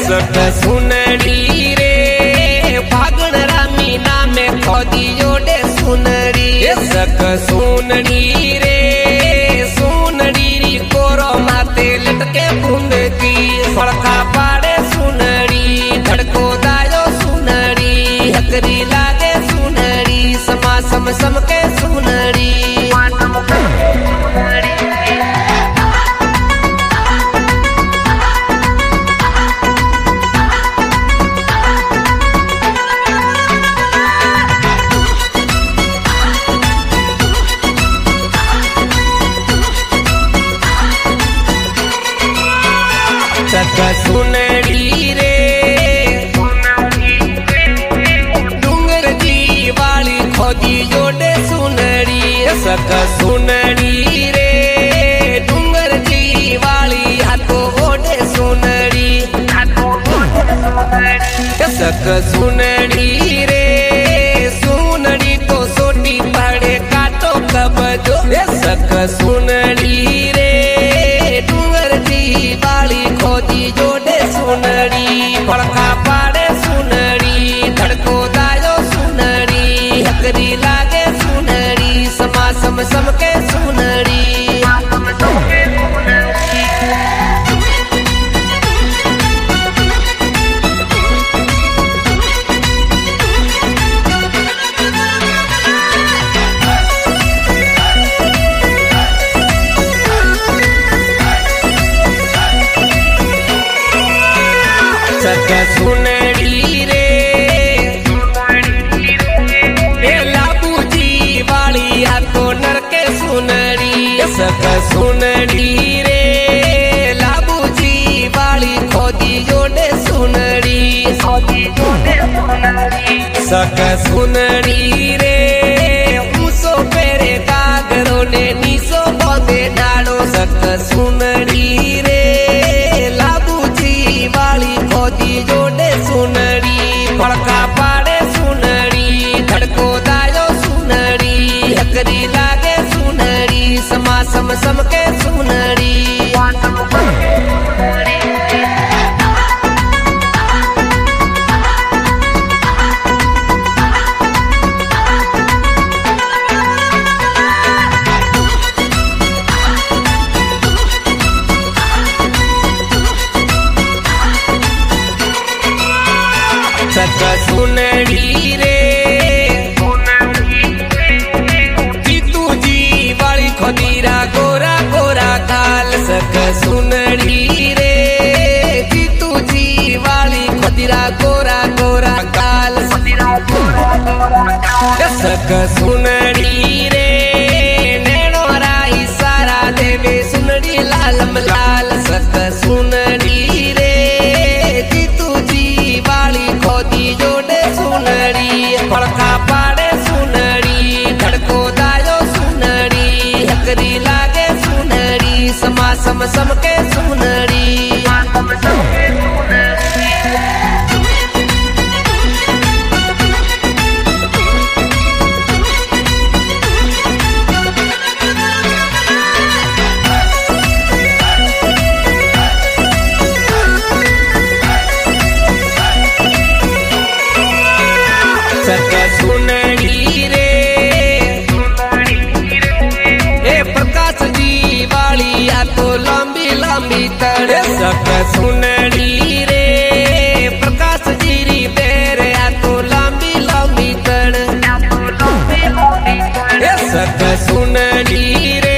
सक सुनड़ी रे फागण रामी नामे खोदी जोड़े सुनड़ी सक सुनड़ी रे सुनड़ी री कोरो माते लटके बूंद की फड़का पाड़े सुनड़ी धड़को दायो सुनड़ी हकरी लागे सुनड़ी समा सम सम के सुनड़ी सक सुनड़ी रे डूंगर जी वाली खोदी जोड़े सुनड़ी सक सुनड़ी रे डूंगर जी वाली हाथों ओढ़े सुनड़ी सक सुनड़ी रे सुनड़ी तो सोटी पड़े काटो कबजो सक सुनड़ी रे डूंगर जी वाली खोदी जोड़े सुनड़ी फड़का पाड़े सुनड़ी धड़को दायो सुनड़ी हकरी लागे सुनड़ी समा सम सम के सुनड़ी सक सुनड़ी रे लाबू जी वाली हाथो नरके सुनड़ी सक सुनड़ी रे लाबू जी वाली खोदी जोड़े सुनड़ी सक सुनड़ी रे ऊसो पेरे गागरो ने नीसो बोंदे डालो सक सुनड़ी रे लाबू जी वाली खोदी जोड़े सुनड़ी फड़का पाड़े सुनड़ी धड़को दायो सुनड़ी हकरी लागे सुनड़ी समा सम सम के सुनड़ी सक सुनड़ी रे जीतू जी वाली खोदीरा गोरा गोरा काल सक सुनड़ी रे जीतू जी वाली खोदीरा गोरा गोरा काल सक सुनड़ी रे नैनो राई सारा देवे सुनड़ी लालम लाल सक सुनड़ी रे जीतू जी वाली खोदी जोड़े सुनड़ी फड़का पाड़े सुनड़ी धड़को दायो सुनड़ी हकरी लागे सुनड़ी समा सम सम के सुनड़ी सक सुनड़ी रे प्रकाश जी वाली या तो लंबी लंबी तड़े सक सुनड़ी रे प्रकाश जी री बेर या तो लंबी लंबी तड़ सक सुनड़ी रे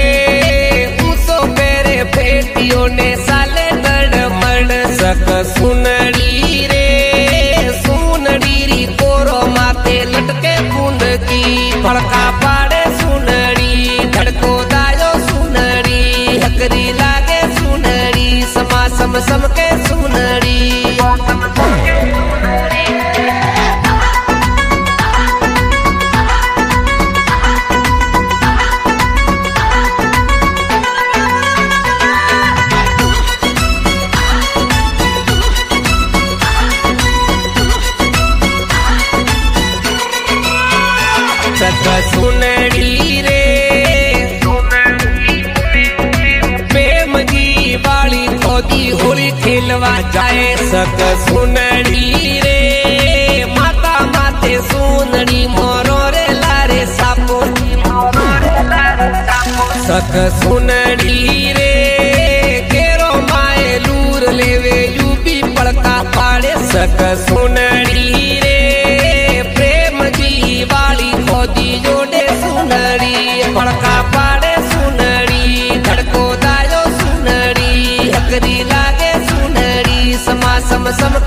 ऊसो पेरे फेटियों ने साले तड़ मड़ सक सुनड़ी रे सुनड़ी री कोरो माते लटके बूंद की फड़का पाड़े सुनड़ी धड़को दायो सुनड़ी हकरी लागे सुनड़ी समा सम सम के सुनड़ी सक सुनड़ी रे प्रेम जी वाली खोदी होली खेलवा जाए सक सुनड़ी रे माता माते सुनड़ी मोरो रे लारे सापो सक सुनड़ी रे केरो माए लूर लेवे यूपी पड़का पाड़े सक सुनड़ी रे प्रेम जी वाली खोदी जोड़े सुनड़ी पड़का पाड़े सुनड़ी धड़को दायो सुनड़ी हकरी लागे सुनड़ी समा सम सम